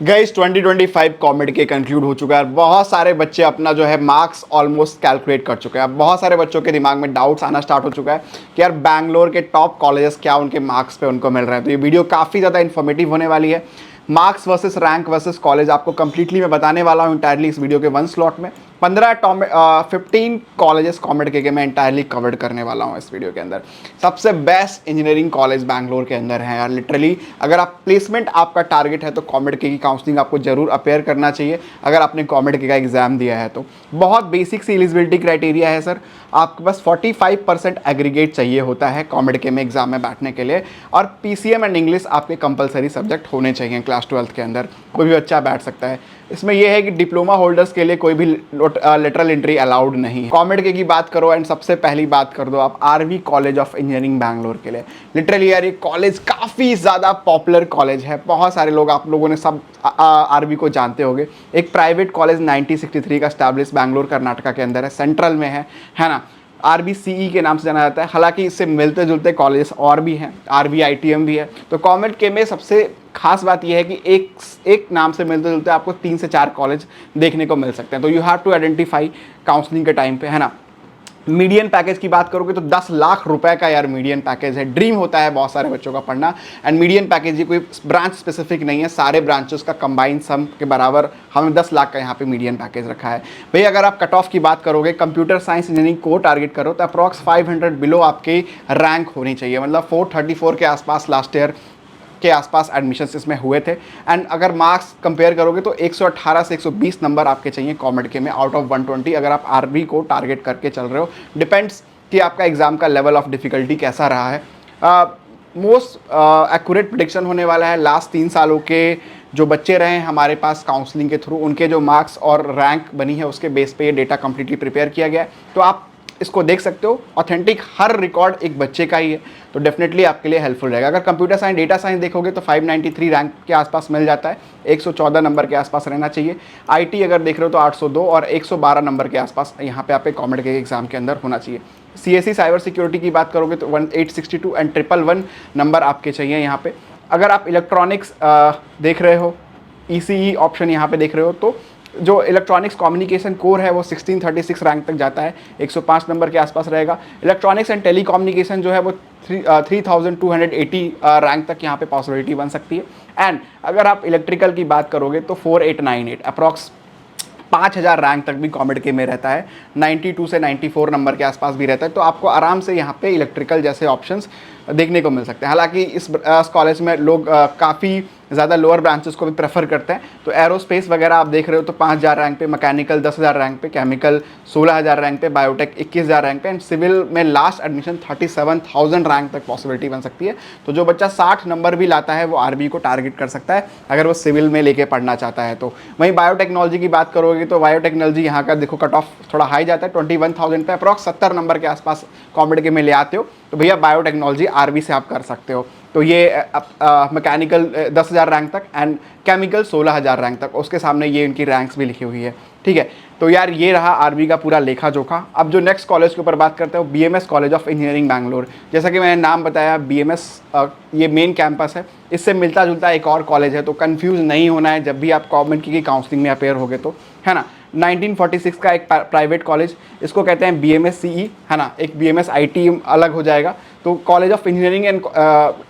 Guys 2025 कॉमेड के conclude हो चुका है। बहुत सारे बच्चे अपना जो है मार्क्स ऑलमोस्ट कैलकुलेट कर चुके हैं। अब बहुत सारे बच्चों के दिमाग में डाउट्स आना स्टार्ट हो चुका है कि यार बैंगलोर के टॉप कॉलेजेस क्या उनके मार्क्स पे उनको मिल रहे हैं। तो ये वीडियो काफ़ी ज़्यादा इन्फॉर्मेटिव होने वाली है। Marks versus rank versus college आपको कंप्लीटली मैं बताने वाला हूँ इंटायरली इस वीडियो के वन स्लॉट में। 15 कॉलेजेस कॉमेड के मैं इंटायरली कवर्ड करने वाला हूँ इस वीडियो के अंदर। सबसे बेस्ट इंजीनियरिंग कॉलेज बैंगलोर के अंदर है यार। लिटरली अगर आप प्लेसमेंट आपका टारगेट है तो कॉमेड के की काउंसलिंग आपको जरूर अपेयर करना चाहिए। अगर आपने कॉमेड के का एग्जाम दिया है तो बहुत बेसिक सी एलिजिबिलिटी क्राइटेरिया है सर। आपके पास 45% एग्रीगेट चाहिए होता है कॉमेड के में एग्जाम में बैठने के लिए, और पीसीएम एंड इंग्लिश आपके कंपलसरी सब्जेक्ट होने चाहिए। क्लास 12th के अंदर कोई भी बच्चा बैठ सकता है। इसमें यह है कि डिप्लोमा होल्डर्स के लिए कोई भी लेटरल एंट्री अलाउड नहीं है। कॉमेड के की बात करो एंड सबसे पहली बात कर दो आप RV college of engineering Bangalore के लिए। लिटरली यार ये कॉलेज काफ़ी ज़्यादा पॉपुलर कॉलेज है। बहुत सारे लोग, आप लोगों ने सब आरवी को जानते होंगे। एक प्राइवेट कॉलेज 1963 का स्टैब्लिश बैंगलोर कर्नाटका के अंदर है, सेंट्रल में है ना। आरबीसीई के नाम से जाना जाता है। हालांकि इससे मिलते जुलते कॉलेज और भी हैं, आरबीआईटीएम भी है। तो कॉमेड के में सबसे खास बात यह है कि एक नाम से मिलते जुलते आपको 3 से 4 कॉलेज देखने को मिल सकते हैं। तो you have to identify counselling के टाइम पे, है ना। मीडियन पैकेज की बात करोगे तो 10 लाख रुपए का यार मीडियन पैकेज है। ड्रीम होता है बहुत सारे बच्चों का पढ़ना। एंड मीडियन पैकेज ये कोई ब्रांच स्पेसिफिक नहीं है, सारे ब्रांचेस का कंबाइंड सम के बराबर हमने 10 लाख का यहाँ पे मीडियन पैकेज रखा है। भाई अगर आप कट ऑफ की बात करोगे, कंप्यूटर साइंस इंजीनियरिंग को टारगेट करो तो अप्रॉक्स 500 बिलो आपकी रैंक होनी चाहिए। मतलब 434 के आसपास लास्ट ईयर के आसपास एडमिशन्स इसमें हुए थे। एंड अगर मार्क्स कंपेयर करोगे तो 118 से 120 नंबर आपके चाहिए कॉमेड के में आउट ऑफ 120, अगर आप आरबी को टारगेट करके चल रहे हो। डिपेंड्स कि आपका एग्जाम का लेवल ऑफ डिफिकल्टी कैसा रहा है। मोस्ट एक्यूरेट प्रेडिक्शन होने वाला है लास्ट 3 सालों के जो बच्चे रहे हैं हमारे पास काउंसलिंग के थ्रू, उनके जो मार्क्स और रैंक बनी है उसके बेस पे ये डेटा कंप्लीटली प्रिपेयर किया गया है। तो आप इसको देख सकते हो, ऑथेंटिक हर रिकॉर्ड एक बच्चे का ही है, तो डेफिनेटली आपके लिए हेल्पफुल रहेगा। अगर कंप्यूटर साइंस डेटा साइंस देखोगे तो 593 रैंक के आसपास मिल जाता है, 114 नंबर के आसपास रहना चाहिए। आईटी अगर देख रहे हो तो 802 और 112 नंबर के आसपास यहाँ पे आपके कॉमेड के एग्जाम के अंदर होना चाहिए। सीएससी साइबर सिक्योरिटी की बात करोगे तो 1862 एंड 111 नंबर आपके चाहिए यहाँ पे। अगर आप इलेक्ट्रॉनिक्स देख रहे हो, ईसीई ऑप्शन यहाँ पे देख रहे हो, तो जो इलेक्ट्रॉनिक्स कम्युनिकेशन कोर है वो 1636 रैंक तक जाता है, 105 नंबर के आसपास रहेगा। इलेक्ट्रॉनिक्स एंड टेली कम्युनिकेशन जो है वो 3280 रैंक तक यहाँ पे पॉसिबिलिटी बन सकती है। एंड अगर आप इलेक्ट्रिकल की बात करोगे तो 4898 अप्रॉक्स 5000 रैंक तक भी कॉमेड के में रहता है, 92 से 94 नंबर के आसपास भी रहता है। तो आपको आराम से यहाँ पे इलेक्ट्रिकल जैसे ऑप्शंस देखने को मिल सकते हैं। हालांकि इस कॉलेज में लोग काफ़ी ज़्यादा लोअर ब्रांचेस को भी प्रेफर करते हैं। तो एरोस्पेस वगैरह आप देख रहे हो तो 5000 रैंक पे, मैकेनिकल 10000 रैंक पे, केमिकल 16000 रैंक पे, बायोटेक 21000 रैंक पे, एंड सिविल में लास्ट एडमिशन 37000 रैंक तक पॉसिबिलिटी बन सकती है। तो जो बच्चा 60 नंबर भी लाता है वो आरबी को टारगेट कर सकता है अगर वो सिविल में लेके पढ़ना चाहता है तो। वहीं बायोटेक्नोलॉजी की बात करोगे तो बायोटेक्नोलॉजी यहाँ का देखो कट ऑफ थोड़ा हाई जाता है, 21000 पे, अप्रॉक्स 70 नंबर के आसपास कॉमेड के में ले आते हो तो भैया बायोटेक्नोलॉजी आरबी से आप कर सकते हो। तो ये मैकेनिकल 10000 रैंक तक एंड केमिकल 16000 रैंक तक, उसके सामने ये इनकी रैंक्स भी लिखी हुई है। ठीक है, तो यार ये रहा आरबी का पूरा लेखा जोखा। अब जो नेक्स्ट कॉलेज के ऊपर बात करते हैं BMS college of engineering Bangalore. जैसा कि मैंने नाम बताया, बीएमएस ये मेन कैंपस है, इससे मिलता जुलता एक और कॉलेज है। तो कंफ्यूज नहीं होना है जब भी आप कॉमेड की काउंसलिंग में अपेयर होगे तो, है ना। 1946 का एक प्राइवेट कॉलेज, इसको कहते हैं बीएमएस-सीई, है ना। एक बीएमएस-आईटी अलग हो जाएगा। तो college of engineering and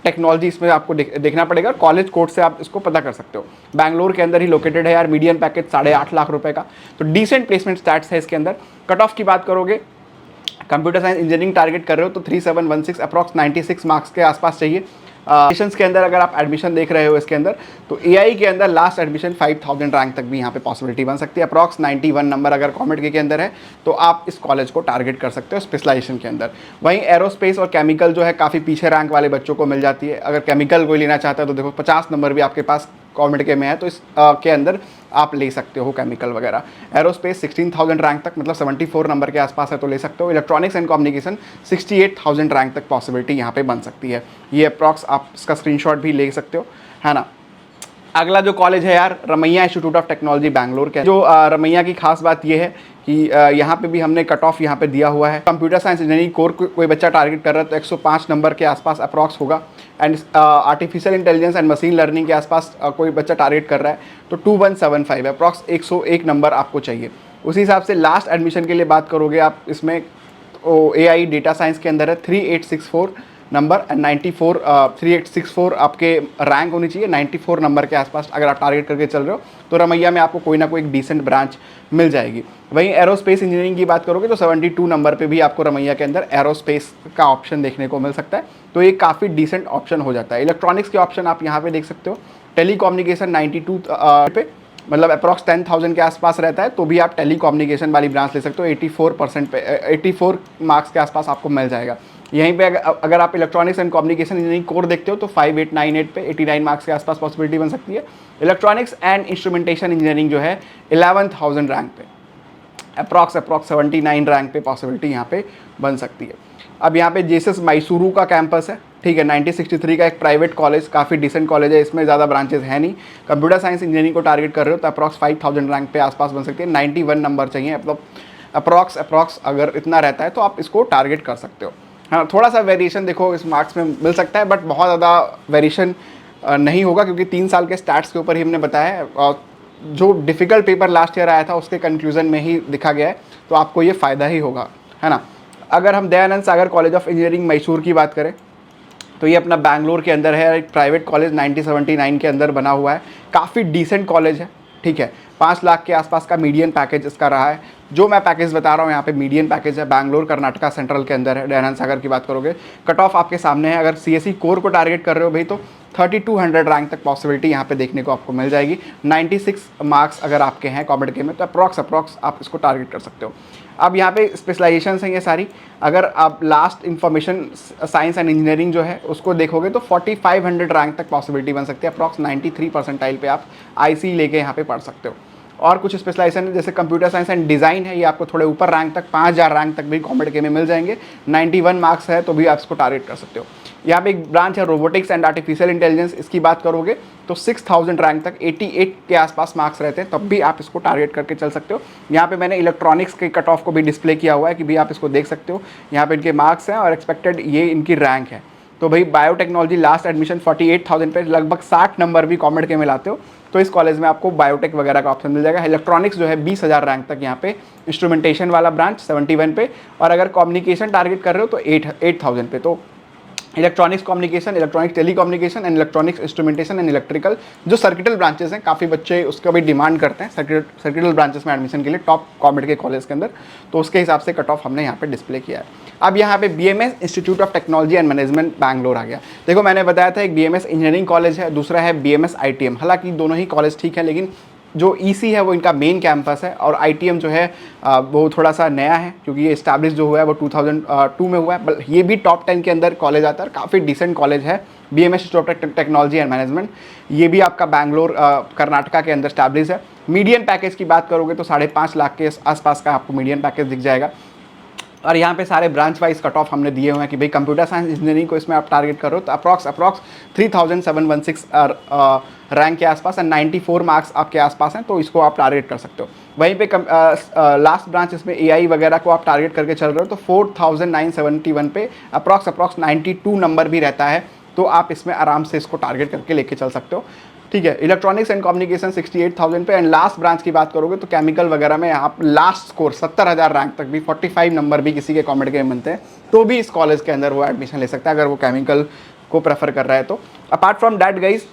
technology इसमें आपको देखना पड़ेगा, कॉलेज कोड से आप इसको पता कर सकते हो। बैंगलोर के अंदर ही लोकेटेड है यार। मीडियम पैकेज 8.5 लाख रुपए का, तो डिसेंट प्लेसमेंट स्टैट्स है इसके अंदर। कट ऑफ की बात करोगे, कंप्यूटर साइंस इंजीनियरिंग टारगेट कर रहे हो तो 3716 अप्रॉक्स 96 मार्क्स के आसपास चाहिए। एडमिशन्स के अंदर अगर आप एडमिशन देख रहे हो इसके अंदर, तो एआई के अंदर लास्ट एडमिशन 5000 रैंक तक भी यहाँ पे पॉसिबिलिटी बन सकती है। अप्रॉक्स 91 नंबर अगर कॉमेड के अंदर है तो आप इस कॉलेज को टारगेट कर सकते हो स्पेशलाइजेशन के अंदर। वहीं एरोस्पेस और केमिकल जो है काफ़ी पीछे रैंक वाले बच्चों को मिल जाती है। अगर केमिकल कोई लेना चाहता है तो देखो 50 नंबर भी आपके पास कॉमेड के में है, तो इस के अंदर आप ले सकते हो केमिकल वगैरह। एरोस्पेस 16000 रैंक तक, मतलब 74 नंबर के आसपास है, तो ले सकते हो। इलेक्ट्रॉनिक्स एंड कम्युनिकेशन 68000 रैंक तक पॉसिबिलिटी यहाँ पे बन सकती है। ये अप्रॉक्स आप इसका स्क्रीनशॉट भी ले सकते हो, है ना। अगला जो कॉलेज है यार, Ramaiah institute of technology Bangalore के। जो रमैया की खास बात ये है कि यहाँ पे भी हमने कट ऑफ यहाँ पे दिया हुआ है। कंप्यूटर साइंस इंजीनियरिंग कोर कोई बच्चा टारगेट कर रहा है तो 105 नंबर के आसपास अप्रॉक्स होगा। And artificial intelligence and machine learning के आसपास कोई बच्चा टारगेट कर रहा है तो 2175 है, अप्रॉक्स 101 नंबर आपको चाहिए। उसी हिसाब से लास्ट एडमिशन के लिए बात करोगे आप इसमें AI डेटा साइंस के अंदर है 3864 नंबर एंड 94 3864 आपके रैंक होनी चाहिए। 94 नंबर के आसपास अगर आप टारगेट करके चल रहे हो तो रमैया में आपको कोई ना कोई एक डिसेंट ब्रांच मिल जाएगी। वहीं एरोस्पेस इंजीनियरिंग की बात करोगे तो 72 नंबर पे भी आपको रमैया के अंदर एरोस्पेस का ऑप्शन देखने को मिल सकता है, तो ये काफ़ी डिसेंट ऑप्शन हो जाता है। इलेक्ट्रॉनिक्स के ऑप्शन आप यहाँ पे देख सकते हो। टेलीकम्युनिकेशन 92 पे मतलब अप्रॉक्स 10,000 के आसपास रहता है, तो भी आप टेली कम्युनिकेशन वाली ब्रांच ले सकते हो। 84% पे 84 मार्क्स के आसपास आपको मिल जाएगा। यहीं पे अगर आप electronics and communication engineering core देखते हो तो 5898 पे 89 मार्क्स के आसपास पॉसिबिलिटी बन सकती है। इलेक्ट्रॉनिक्स एंड इंस्ट्रूमेंटेशन इंजीनियरिंग जो है 11,000 रैंक पे अप्रॉक्स 79 रैंक पे पॉसिबिलिटी यहाँ पे बन सकती है। अब यहाँ पे जेएसएस मैसूरू का कैंपस है, ठीक है, 1963 का एक प्राइवेट कॉलेज, काफ़ी डिसेंट कॉलेज है, इसमें ज़्यादा ब्रांचेस है नहीं। कंप्यूटर साइंस इंजीनियरिंग को टारगेट कर रहे हो तो अप्रॉक्स 5000 रैंक पे आसपास बन सकती है। 91 नंबर चाहिए, मतलब अप्रॉक्स अगर इतना रहता है तो आप इसको टारगेट कर सकते हो। हाँ, थोड़ा सा वेरिएशन देखो इस मार्क्स में मिल सकता है, बट बहुत ज़्यादा वेरिएशन नहीं होगा क्योंकि 3 साल के स्टैट्स के ऊपर ही हमने बताया है और जो डिफ़िकल्ट पेपर लास्ट ईयर आया था उसके कंक्लूजन में ही दिखा गया है, तो आपको ये फ़ायदा ही होगा, है ना। अगर हम दयानंद सागर कॉलेज ऑफ इंजीनियरिंग मैसूर की बात करें तो ये अपना बैंगलोर के अंदर है, एक प्राइवेट कॉलेज 1979 के अंदर बना हुआ है, काफ़ी डिसेंट कॉलेज है, ठीक है। 5 लाख के आसपास का मीडियन पैकेज इसका रहा है। जो मैं पैकेज बता रहा हूँ यहाँ पे मीडियन पैकेज है, बैंगलोर कर्नाटका सेंट्रल के अंदर है। दयानंद सागर की बात करोगे कट ऑफ आपके सामने है, अगर CSE कोर को टारगेट कर रहे हो भाई तो 3200 रैंक तक पॉसिबिलिटी यहाँ पे देखने को आपको मिल जाएगी। 96 मार्क्स अगर आपके हैं कॉमेड के में तो अप्रॉक्स आप इसको टारगेट कर सकते हो। अब यहाँ पे स्पेशलाइजेशन हैं ये सारी, अगर आप last information science and engineering जो है उसको देखोगे तो 4500 रैंक तक पॉसिबिलिटी बन सकती है। अप्रॉक्स 93 परसेंटाइल पे आप IC लेके यहाँ पे पढ़ सकते हो। और कुछ स्पेशलाइजेशन है जैसे कंप्यूटर साइंस एंड डिज़ाइन है, ये आपको थोड़े ऊपर रैंक तक 5000 रैंक तक भी कॉमेड के में मिल जाएंगे। 91 मार्क्स है तो भी आप इसको टारगेट कर सकते हो। यहाँ पे एक ब्रांच है रोबोटिक्स एंड आर्टिफिशियल इंटेलिजेंस, इसकी बात करोगे तो 6000 रैंक तक 88 के आसपास मार्क्स रहते हैं, तब भी आप इसको टारगेट करके चल सकते हो। यहाँ पे मैंने इलेक्ट्रॉनिक्स के कट ऑफ को भी डिस्प्ले किया हुआ है कि भी आप इसको देख सकते हो। यहाँ पे इनके मार्क्स हैं और एक्सपेक्टेड ये इनकी रैंक है। तो भाई बायोटेक्नोलॉजी लास्ट एडमिशन 48,000 पे लगभग 60 नंबर भी कॉमेड के में लाते हो तो इस कॉलेज में आपको बायोटेक वगैरह का ऑप्शन मिल जाएगा। इलेक्ट्रॉनिक्स जो है 20,000 रैंक तक यहाँ पे, इंस्ट्रूमेंटेशन वाला ब्रांच 71 पे, और अगर कम्युनिकेशन टारगेट कर रहे हो तो 8,000 पे। तो electronics communication, electronics telecommunication and electronics instrumentation and electrical जो सर्किटल ब्रांचेस हैं, काफ़ी बच्चे उसका भी डिमांड करते हैं सर्किटल ब्रांचेस में एडमिशन के लिए टॉप कॉमेड के कॉलेज के अंदर, तो उसके हिसाब से कट ऑफ हमने यहाँ पे डिस्प्ले किया है। अब यहाँ पे BMS institute of technology and management Bangalore आ गया। देखो मैंने बताया था एक BMS इंजीनियरिंग कॉलेज है, दूसरा है BMS ITM, हालांकि दोनों ही कॉलेज ठीक है, लेकिन जो EC है वो इनका मेन कैंपस है और ITM जो है वो थोड़ा सा नया है क्योंकि ये इस्टेब्लिश जो हुआ है वो 2002 में हुआ है। ये भी टॉप 10 के अंदर कॉलेज आता है, काफ़ी डिसेंट कॉलेज है BMS institute of technology and management. ये भी आपका बैंगलोर कर्नाटका के अंदर इस्टेब्लिश है। मीडियन पैकेज की बात करोगे तो 5.5 लाख के आसपास का आपको मीडियन पैकेज दिख जाएगा। और यहाँ पे सारे ब्रांच वाइज कट ऑफ हमने दिए हुए हैं कि भाई कंप्यूटर साइंस इंजीनियरिंग को इसमें आप टारगेट करो तो अप्रॉक्स 3716 रैंक के आसपास एंड 94 मार्क्स आपके आसपास हैं, तो इसको आप टारगेट कर सकते हो। वहीं पे लास्ट ब्रांच इसमें AI वगैरह को आप टारगेट करके चल रहे हो तो 4971 पे अप्रॉक्स 92 नंबर भी रहता है, तो आप इसमें आराम से इसको टारगेट करके लेके चल सकते हो, ठीक है। इलेक्ट्रॉनिक्स एंड कम्युनिकेशन 68,000 पे, एंड लास्ट ब्रांच की बात करोगे तो केमिकल वगैरह में आप लास्ट स्कोर 70,000 रैंक तक भी 45 नंबर भी किसी के कॉमेड के बनते हैं तो भी इस कॉलेज के अंदर वो एडमिशन ले सकता है अगर वो केमिकल को प्रेफर कर रहा है तो। अपार्ट फ्रॉम दैट गाइज,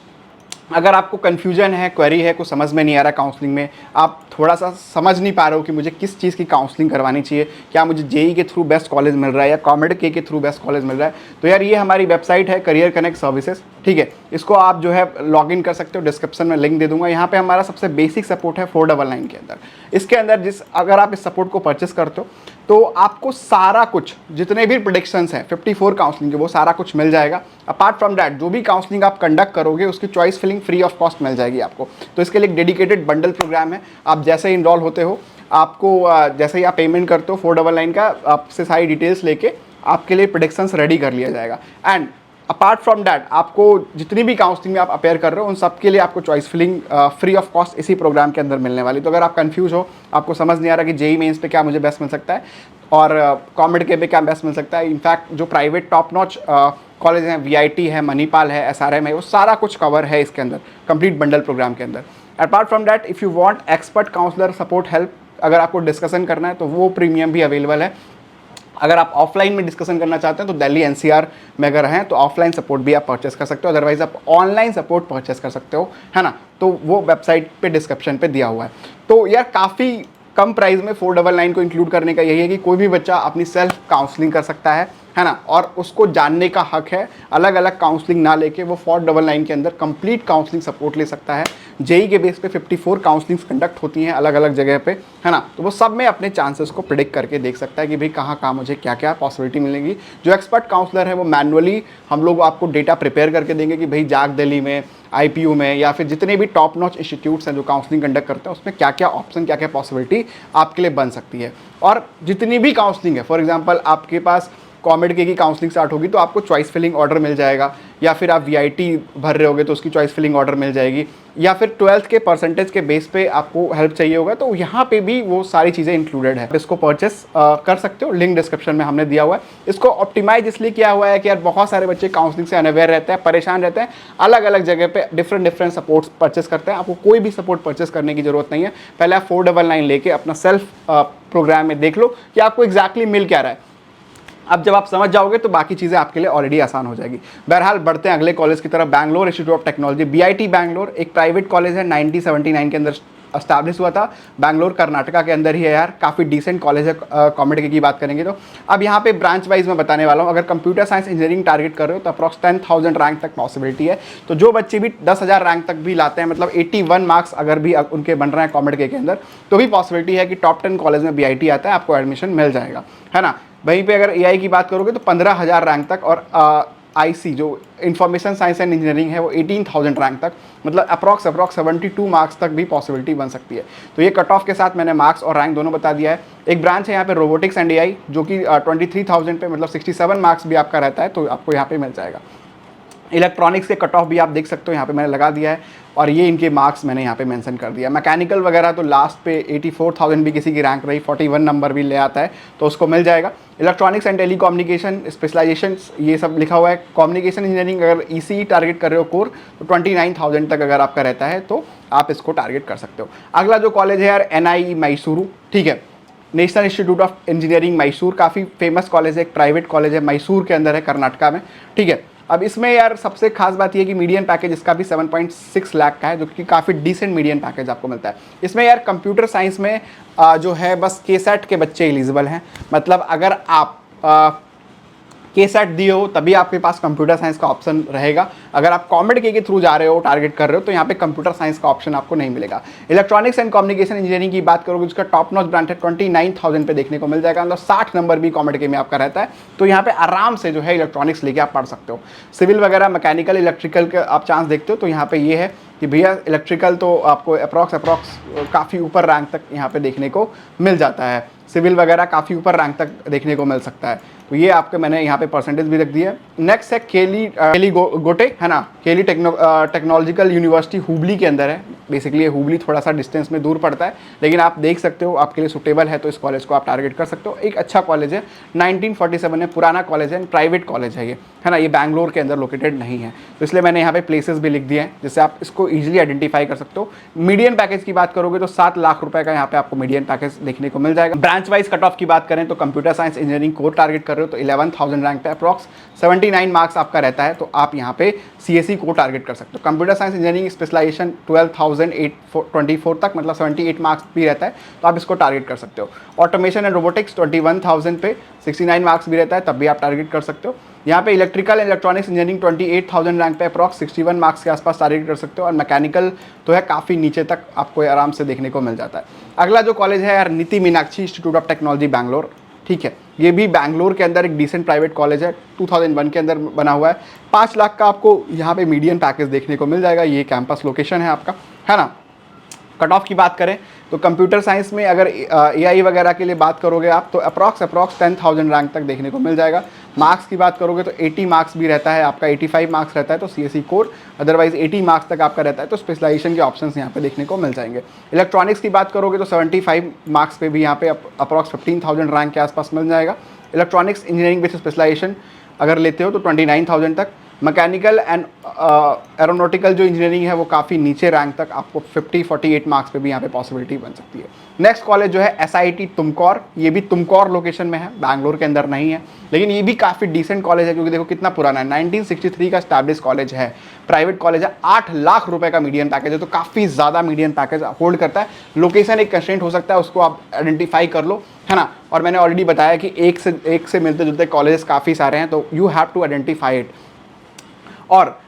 अगर आपको कन्फ्यूजन है, क्वेरी है, कुछ समझ में नहीं आ रहा काउंसलिंग में, आप थोड़ा सा समझ नहीं पा रहे हो कि मुझे किस चीज़ की काउंसलिंग करवानी चाहिए, क्या मुझे JEE के थ्रू बेस्ट कॉलेज मिल रहा है या कॉमेड के थ्रू बेस्ट कॉलेज मिल रहा है, तो यार ये हमारी वेबसाइट है करियर कनेक्ट सर्विसेज, ठीक है। इसको आप जो है लॉगिन कर सकते हो, डिस्क्रिप्शन में लिंक दे दूंगा। यहाँ पे हमारा सबसे बेसिक सपोर्ट है 499 के अंदर। इसके अंदर अगर आप इस सपोर्ट को परचेस करते हो तो आपको सारा कुछ, जितने भी प्रेडिक्शंस हैं 54 काउंसलिंग के, वो सारा कुछ मिल जाएगा। अपार्ट फ्रॉम दैट जो भी काउंसलिंग आप कंडक्ट करोगे उसकी choice filling free of cost मिल जाएगी आपको। तो इसके लिए एक डेडिकेटेड बंडल प्रोग्राम है, आप जैसे ही इनरोल होते हो, आपको जैसे ही आप पेमेंट करते हो 499 का, आपसे सारी डिटेल्स लेके आपके लिए प्रेडिक्शंस रेडी कर लिया जाएगा। एंड अपार्ट फ्रॉम दैट आपको जितनी भी काउंसलिंग में आप अपेयर कर रहे हो उन सब के लिए आपको choice filling free of cost इसी प्रोग्राम के अंदर मिलने वाली। तो अगर आप कंफ्यूज हो, आपको समझ नहीं आ रहा कि JEE मेंस पे क्या मुझे बेस्ट मिल सकता है और कॉमेड के पे क्या बेस्ट मिल सकता है, इनफैक्ट जो प्राइवेट टॉप नॉच कॉलेज हैं, वीआईटी है, मणिपाल है, एसआरएम है, वो सारा कुछ कवर है इसके अंदर, कंप्लीट बंडल प्रोग्राम के अंदर। Apart from that if you want expert counsellor support help, अगर आपको डिस्कशन करना है तो वो प्रीमियम भी अवेलेबल है। अगर आप ऑफलाइन में डिस्कशन करना चाहते हैं तो दिल्ली एनसीआर में अगर हैं तो ऑफलाइन सपोर्ट भी आप परचेस कर सकते हो, अदरवाइज आप ऑनलाइन सपोर्ट परचेस कर सकते हो, है ना। तो वो वेबसाइट पे डिस्क्रिप्शन पे दिया हुआ है। तो यार काफ़ी कम प्राइस में 499 को इंक्लूड करने का यही है कि कोई भी बच्चा अपनी सेल्फ काउंसलिंग कर सकता है ना, और उसको जानने का हक है। अलग अलग काउंसलिंग ना लेके वो 499 के अंदर कंप्लीट काउंसलिंग सपोर्ट ले सकता है। जेई के बेस पे 54 काउंसलिंग्स कंडक्ट होती हैं अलग अलग जगह पे, है ना। तो वो सब में अपने चांसेस को प्रिडिक्ट करके देख सकता है कि भाई कहाँ कहाँ मुझे क्या क्या पॉसिबिलिटी मिलेगी। जो एक्सपर्ट काउंसलर है वो मैनुअली हम लोग आपको डेटा प्रिपेयर करके देंगे कि भाई जाग दिल्ली में, आईपीयू में, या फिर जितने भी टॉप नॉच इंस्टीट्यूट्स हैं जो काउंसलिंग कंडक्ट करते हैं उसमें क्या क्या ऑप्शन, क्या क्या पॉसिबिलिटी आपके लिए बन सकती है। और जितनी भी काउंसलिंग है, फॉर एग्जांपल आपके पास कॉमेड के की काउंसलिंग स्टार्ट होगी तो आपको चॉइस फिलिंग ऑर्डर मिल जाएगा, या फिर आप वीआईटी भर रहे होगे तो उसकी चॉइस फिलिंग ऑर्डर मिल जाएगी, या फिर 12th के परसेंटेज के बेस पे आपको हेल्प चाहिए होगा तो यहाँ पे भी वो सारी चीज़ें इंक्लूडेड है। इसको परचेस कर सकते हो, लिंक डिस्क्रिप्शन में हमने दिया हुआ है। इसको ऑप्टिमाइज इसलिए किया हुआ है कि यार बहुत सारे बच्चे काउंसलिंग से अनअवेयर रहते हैं, परेशान रहते हैं, अलग अलग जगह पे डिफरेंट सपोर्ट्स परचेस करते हैं। आपको कोई भी सपोर्ट परचेस करने की जरूरत नहीं है। पहले आप 499 लेके अपना सेल्फ प्रोग्राम में देख लो कि आपको एग्जैक्टली मिल क्या रहा है। अब जब आप समझ जाओगे तो बाकी चीज़ें आपके लिए ऑलरेडी आसान हो जाएगी। बहरहाल बढ़ते हैं अगले कॉलेज की तरफ। Bangalore institute of technology, BIT Bangalore, एक प्राइवेट कॉलेज है, 1979 के अंदर एस्टैब्लिश हुआ था। बैंगलोर कर्नाटका के अंदर ही है यार, काफ़ी डिसेंट कॉलेज है। कॉमेड की बात करेंगे तो अब यहाँ पे ब्रांच वाइज मैं बताने वाला हूँ। अगर कंप्यूटर साइंस इंजीनियरिंग टारगेट कर रहे हो तो अप्रॉक्स 10,000 रैंक तक पॉसिबिलिटी है। तो जो बच्चे भी 10,000 रैंक तक भी लाते हैं, मतलब 81 मार्क्स अगर भी उनके बन रहे हैं कॉमेड के अंदर, तो भी पॉसिबिलिटी है कि टॉप 10 कॉलेज में बीआईटी आता है, आपको एडमिशन मिल जाएगा, है ना। वहीं पे अगर एआई की बात करोगे तो 15,000 रैंक तक, और आईसी जो इंफॉर्मेशन साइंस एंड इंजीनियरिंग है वो 18,000 रैंक तक, मतलब अप्रॉक्स 72 मार्क्स तक भी पॉसिबिलिटी बन सकती है। तो ये कट ऑफ के साथ मैंने मार्क्स और रैंक दोनों बता दिया है। एक ब्रांच है यहाँ पे रोबोटिक्स एंड एआई, जो कि 23,000 पे, मतलब 67 मार्क्स भी आपका रहता है, तो आपको यहाँ पे मिल जाएगा। इलेक्ट्रॉनिक्स के कट ऑफ भी आप देख सकते हो, यहाँ पे मैंने लगा दिया है, और ये इनके मार्क्स मैंने यहाँ पे मेंशन कर दिया। मैकेनिकल वगैरह तो लास्ट पे 84,000 भी किसी की रैंक रही, 41 नंबर भी ले आता है तो उसको मिल जाएगा। Electronics and telecommunication specialisation ये सब लिखा हुआ है। कम्युनिकेशन इंजीनियरिंग अगर ईसी टारगेट कर रहे हो कोर, तो 29,000 तक अगर आपका रहता है तो आप इसको टारगेट कर सकते हो। अगला जो कॉलेज है यार, एनआई मैसूरू, ठीक है, national institute of engineering Mysore, काफ़ी फेमस कॉलेज है, एक प्राइवेट कॉलेज है, मैसूर के अंदर है, कर्नाटका में, ठीक है। अब इसमें यार सबसे खास बात यह है कि मीडियन पैकेज इसका भी 7.6 लाख का है, जो कि काफ़ी डिसेंट मीडियन पैकेज आपको मिलता है। इसमें यार कंप्यूटर साइंस में जो है बस केसेट के बच्चे एलिजिबल हैं, मतलब अगर आप केसेट दिए हो तभी आपके पास कंप्यूटर साइंस का ऑप्शन रहेगा। अगर आप कॉमेड के थ्रू जा रहे हो, टारगेट कर रहे हो, तो यहाँ पे कंप्यूटर साइंस का ऑप्शन आपको नहीं मिलेगा। इलेक्ट्रॉनिक्स एंड कम्युनिकेशन इंजीनियरिंग की बात करोगे, जिसका टॉप नॉच ब्रांच है, 29,000 पे देखने को मिल जाएगा, मतलब 60 नंबर भी कॉमेड के में आपका रहता है, तो यहाँ पे आराम से जो है इलेक्ट्रॉनिक्स लेके आप पढ़ सकते हो। सिविल वगैरह, मैकेनिकल, इलेक्ट्रिकल के आप चांस देखते हो, तो यहाँ पे ये है कि भैया इलेक्ट्रिकल तो आपको अप्रॉक्स काफ़ी ऊपर रैंक तक यहाँ पे देखने को मिल जाता है। सिविल वगैरह काफ़ी ऊपर रैंक तक देखने को मिल सकता है। तो ये आपके मैंने यहाँ पे परसेंटेज भी रख दिया है। नेक्स्ट है केली गोटे, है ना, केली टेक्नोलॉजिकल यूनिवर्सिटी हुबली के अंदर है। बेसिकली हुबली थोड़ा सा डिस्टेंस में दूर पड़ता है, लेकिन आप देख सकते हो आपके लिए सुटेबल है तो इस कॉलेज को आप टारगेट कर सकते हो। एक अच्छा कॉलेज है, 1947 में पुराना कॉलेज है, प्राइवेट कॉलेज है ये, है ना। ये बैंगलोर के अंदर लोकेटेड नहीं है, तो इसलिए मैंने यहाँ पे प्लेसेस भी लिख दिए हैं जिससे आप इसको ईजिली आइडेंटिफाई कर सकते हो। मीडियन पैकेज की बात करोगे तो 7 लाख रुपए का यहाँ पे आपको मीडियन पैकेज देखने को मिल जाएगा। ब्रांच वाइज कट ऑफ की बात करें तो computer science engineering core target कर रहे हो तो 11,000 रैंक पे अप्रॉक्स 79 मार्क्स आपका रहता है, तो आप यहाँ पे सीएसई को टारगेट कर सकते हो। कंप्यूटर साइंस इंजीनियरिंग स्पेशलाइजेशन 12,824 तक, मतलब 78 मार्क्स भी रहता है, तो आप इसको टारगेट कर सकते हो। ऑटोमेशन एंड रोबोटिक्स 21,000 पे 69 मार्क्स भी रहता है, तब भी आप टारगेट कर सकते हो। यहाँ पे electrical and electronics engineering 28,000 rank पे अप्रॉक्स 61 मार्क्स के आसपास टारगेट कर सकते हो। और मैकेनिकल तो है काफ़ी नीचे तक आपको आराम से देखने को मिल जाता है। अगला जो कॉलेज है यार, नीति Meenakshi institute of technology Bangalore, ठीक है। ये भी बैंगलोर के अंदर एक डिसेंट प्राइवेट कॉलेज है, 2001 के अंदर बना हुआ है। 5 लाख का आपको यहाँ पे मीडियन पैकेज देखने को मिल जाएगा। ये कैंपस लोकेशन है आपका, है ना। कट ऑफ की बात करें तो कंप्यूटर साइंस में अगर एआई वगैरह के लिए बात करोगे आप तो अप्रॉक्स 10,000 रैंक तक देखने को मिल जाएगा। मार्क्स की बात करोगे तो 80 मार्क्स भी रहता है आपका, 85 मार्क्स रहता है तो सीएसई कोर, अदरवाइज 80 मार्क्स तक आपका रहता है तो स्पेशलाइजेशन के ऑप्शंस यहाँ पे देखने को मिल जाएंगे। इलेक्ट्रॉनिक्स की बात करोगे तो 75 मार्क्स पे भी यहाँ पे अप्रॉक्स 15,000 रैंक के आसपास मिल जाएगा। इलेक्ट्रॉनिक्स इंजीनियरिंग विथ स्पेशलाइजेशन अगर लेते हो तो 29,000 तक। मैकेनिकल एंड एरोनॉटिकल जो इंजीनियरिंग है वो काफ़ी नीचे रैंक तक, आपको 50-48 मार्क्स पे भी यहाँ पे पॉसिबिलिटी बन सकती है। नेक्स्ट कॉलेज जो है SIT तुमकौर, ये भी तुमकौर लोकेशन में है, बैंगलोर के अंदर नहीं है, लेकिन ये भी काफ़ी डिसेंट कॉलेज है क्योंकि देखो कितना पुराना है, 1963 का स्टैब्लिश कॉलेज है, प्राइवेट कॉलेज है, 8 लाख रुपए का मीडियन पैकेज है, तो काफ़ी ज़्यादा मीडियन पैकेज होल्ड करता है। लोकेशन एक कंस्ट्रेंट हो सकता है, उसको आप आइडेंटिफाई कर लो, है ना। और मैंने ऑलरेडी बताया कि एक से मिलते जुलते कॉलेजेस काफ़ी सारे हैं, तो you have to identify it, और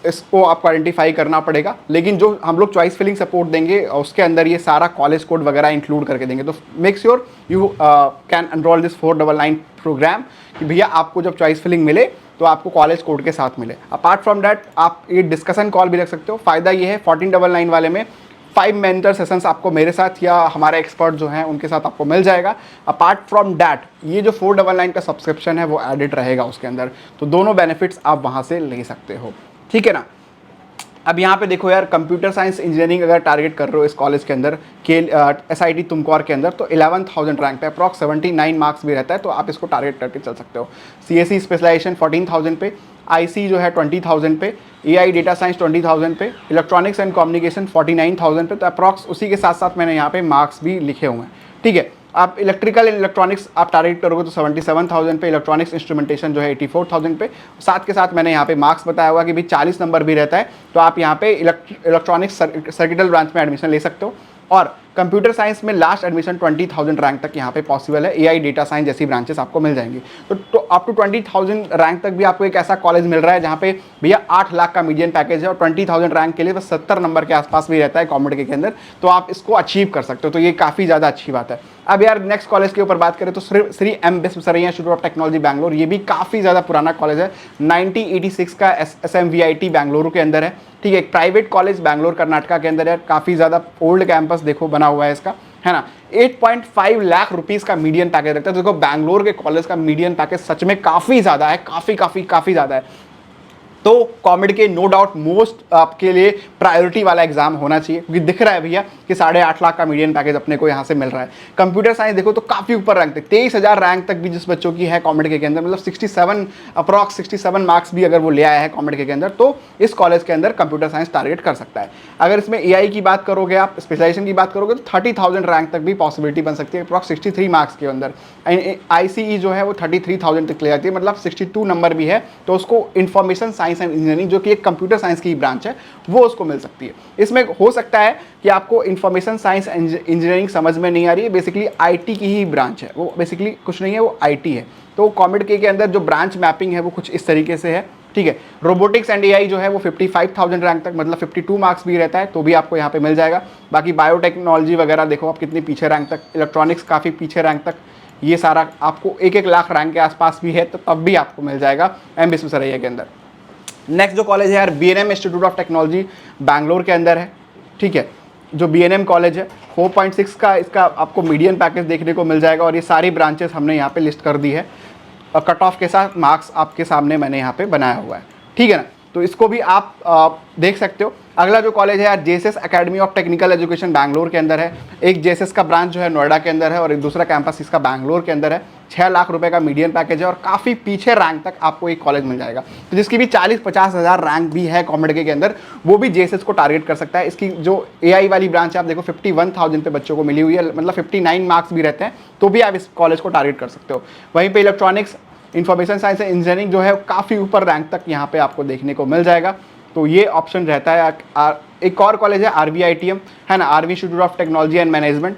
इसको आपको आइडेंटिफाई करना पड़ेगा। लेकिन जो हम लोग चॉइस फिलिंग सपोर्ट देंगे उसके अंदर ये सारा कॉलेज कोड वगैरह इंक्लूड करके देंगे। तो make sure you can enrol this 499 programme कि भैया आपको जब चॉइस फिलिंग मिले तो आपको कॉलेज कोड के साथ मिले। अपार्ट फ्रॉम डैट आप ये डिस्कशन कॉल भी रख सकते हो। फ़ायदा ये है 1499 वाले में 5 मेंटर सेशंस आपको मेरे साथ या हमारे एक्सपर्ट जो हैं उनके साथ आपको मिल जाएगा। अपार्ट फ्रॉम डैट ये जो 499 का सब्सक्रिप्शन है वो एडिट रहेगा उसके अंदर, तो दोनों बेनिफिट्स आप वहाँ से ले सकते हो, ठीक है ना। अब यहाँ पे देखो यार, कंप्यूटर साइंस इंजीनियरिंग अगर टारगेट कर रहे हो इस कॉलेज के अंदर के SIT तुमकौर के अंदर, तो 11,000 रैंक पे अप्रॉक्स 79 मार्क्स भी रहता है, तो आप इसको टारगेट करके चल सकते हो। CSE स्पेशलाइजेशन 14,000 पे, IC जो है 20,000 पे, AI डेटा साइंस 20,000 पे, इलेक्ट्रॉनिक्स एंड कम्युनिकेशन 49,000 पे, तो अप्रॉक्स उसी के साथ साथ मैंने यहाँ पे मार्क्स भी लिखे हुए हैं, ठीक है। आप इलेक्ट्रिकल एंड इलेक्ट्रॉनिक्स आप टारगेट करोगे तो 77,000 पे, इलेक्ट्रॉनिक्स इंस्ट्रूमेंटेशन जो है 84,000 पे। साथ के साथ मैंने यहाँ पे मार्क्स बताया हुआ कि भाई 40 नंबर भी रहता है, तो आप यहाँ पे इलेक्ट्रॉनिक्स सर्किटल ब्रांच में एडमिशन ले सकते हो। और कंप्यूटर साइंस में लास्ट एडमिशन 20,000 रैंक तक यहाँ पे पॉसिबल है, AI डेटा साइंस जैसी ब्रांचेस आपको मिल जाएंगी। तो अप टू 20,000 रैंक तक भी आपको एक ऐसा कॉलेज मिल रहा है जहाँ पे भैया 8 लाख का मीडियन पैकेज है और 20,000 रैंक के लिए बस 70 नंबर के आसपास भी रहता है कॉमेडी के अंदर, तो आप इसको अचीव कर सकते हो, तो ये काफ़ी ज़्यादा अच्छी बात है। अब यार नेक्स्ट कॉलेज के ऊपर बात करें तो Shri M Visvesvaraya institute of technology Bangalore, ये भी काफ़ी ज़्यादा पुराना कॉलेज है, 1986 का SMVIT बेंगलुरु के अंदर है, ठीक है। एक प्राइवेट कॉलेज बैंगलोर कर्नाटका के अंदर है, काफ़ी ज़्यादा ओल्ड कैंपस देखो बना हुआ है इसका, है ना। 8.5 लाख रुपीस का मीडियन पैकेज रखता है, तो देखो बैंगलोर के कॉलेज का मीडियन पैकेज सच में काफ़ी ज़्यादा है, काफ़ी ज़्यादा है। तो कॉमेड के नो डाउट मोस्ट आपके लिए प्रायोरिटी वाला एग्जाम होना चाहिए, क्योंकि दिख रहा है भैया कि 8.5 लाख का मीडियन पैकेज अपने को यहाँ से मिल रहा है। कंप्यूटर साइंस देखो तो काफ़ी ऊपर रैंक तक 23,000 रैंक तक भी जिस बच्चों की है कॉमेड के अंदर, मतलब 67 अप्रॉक्स 67 मार्क्स भी अगर वो ले आया है कॉमेड के अंदर, तो इस कॉलेज के अंदर कंप्यूटर साइंस टारगेट कर सकता है। अगर इसमें AI की बात करोगे, आप स्पेशलाइजेशन की बात करोगे तो 30,000 रैंक तक भी पॉसिबिलिटी बन सकती है, अप्रॉक्स 63 मार्क्स के अंदर। ICE जो है वो 33,000 तक ले जाती है, मतलब 62 नंबर भी है, तो उसको इंफॉर्मेशन साइंस एंड इंजीनियरिंग जो कि एक कंप्यूटर साइंस की ब्रांच है वो उसको मिल सकती है। इसमें हो सकता है कि आपको इंफॉर्मेशन साइंस इंजीनियरिंग समझ में नहीं आ रही है, बेसिकली IT की ही ब्रांच है, वो बेसिकली कुछ नहीं है, वो IT है। तो कॉमेड के अंदर जो ब्रांच मैपिंग है वो कुछ इस तरीके से है, ठीक है। रोबोटिक्स एंड AI जो है वो 55,000 रैंक तक, मतलब 52 मार्क्स भी रहता है, तो भी आपको यहाँ पे मिल जाएगा। बाकी बायोटेक्नोलॉजी वगैरह देखो आप कितनी पीछे रैंक तक, इलेक्ट्रॉनिक्स काफ़ी पीछे रैंक तक, ये सारा आपको 1-1 लाख रैंक के आसपास भी है, तो तब भी आपको मिल जाएगा M विश्वेश्वरैया के अंदर। नेक्स्ट जो कॉलेज है यार BNM institute of technology Bangalore के अंदर है, ठीक है। जो BNM कॉलेज है 4.6 का इसका आपको मीडियन पैकेज देखने को मिल जाएगा, और ये सारी ब्रांचेस हमने यहाँ पे लिस्ट कर दी है और कट ऑफ के साथ मार्क्स आपके सामने मैंने यहाँ पे बनाया हुआ है, ठीक है ना। तो इसको भी आप देख सकते हो। अगला जो कॉलेज है यार JSS academy of technical education Bangalore के अंदर है। एक JSS का ब्रांच जो है नोएडा के अंदर है और एक दूसरा कैंपस इसका बैंगलोर के अंदर है। 6 लाख रुपए का मीडियन पैकेज है और काफ़ी पीछे रैंक तक आपको एक कॉलेज मिल जाएगा, तो जिसकी भी 40-50 हज़ार रैंक भी है कॉमेड के अंदर, वो भी JSS को टारगेट कर सकता है। इसकी जो AI वाली ब्रांच है आप देखो 51,000 पे बच्चों को मिली हुई है, मतलब 59 मार्क्स भी रहते हैं, तो भी आप इस कॉलेज को टारगेट कर सकते हो। वहीं पर electronics information science and engineering जो है काफ़ी ऊपर रैंक तक यहाँ पे आपको देखने को मिल जाएगा, तो ये ऑप्शन रहता है। एक और कॉलेज है RVITM, है ना, army institute of technology and management.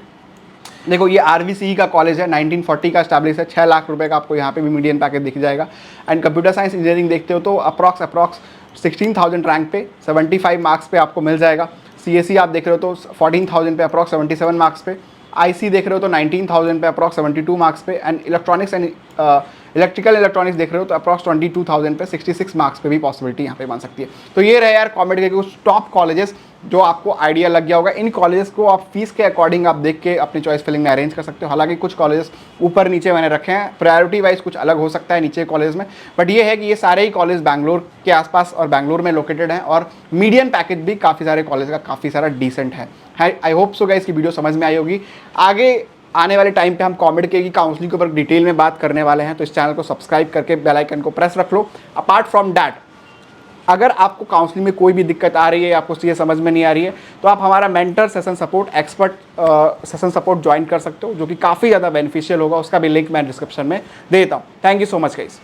देखो ये RVCE का कॉलेज है, 1940 का स्टैब्लिश है, 6 लाख रुपए का आपको यहाँ पे भी मीडियन पैकेज दिख जाएगा। एंड कंप्यूटर साइंस इंजीनियरिंग देखते हो तो अप्रॉक्स 16,000 रैंक पे 75 मार्क्स पे आपको मिल जाएगा। CSE आप देख रहे हो तो 14,000 पे अप्रॉक्स 77 मार्क्स पे। IC देख रहे हो तो 19,000 पे अप्रॉक्स 72 मार्क्स पे। And electronics and electrical electronics देख रहे हो तो अप्रॉक्स 22,000 पे 66 मार्क्स पे भी पॉसिबिलिटी यहाँ पे बन सकती है। तो ये रहे यार कॉमेड के कुछ टॉप कॉलेजेस जो आपको आइडिया लग गया होगा। इन कॉलेजेस को आप फीस के अकॉर्डिंग आप देख के अपनी चॉइस फिलिंग में अरेंज कर सकते हो। हालांकि कुछ कॉलेजेस ऊपर नीचे मैंने रखे हैं, प्रायोरिटी वाइज कुछ अलग हो सकता है नीचे कॉलेज में, बट ये है कि ये सारे ही कॉलेज बैंगलोर के आसपास और बैंगलोर में लोकेटेड हैं और मीडियन पैकेज भी काफ़ी सारे कॉलेज का काफ़ी सारा डिसेंट है। आई होप सो गाइस की वीडियो समझ में आई होगी। आगे आने वाले टाइम पे हम कॉमेड के की काउंसलिंग के ऊपर डिटेल में बात करने वाले हैं, तो इस चैनल को सब्सक्राइब करके बेल आइकन को प्रेस रख लो। अपार्ट फ्रॉम दैट, अगर आपको काउंसलिंग में कोई भी दिक्कत आ रही है, आपको चीज़ें समझ में नहीं आ रही है, तो आप हमारा mentor session support expert session support join कर सकते हो, जो कि काफ़ी ज़्यादा बेनिफिशियल होगा। उसका भी लिंक मैं डिस्क्रिप्शन में देता हूँ। Thank you so much guys.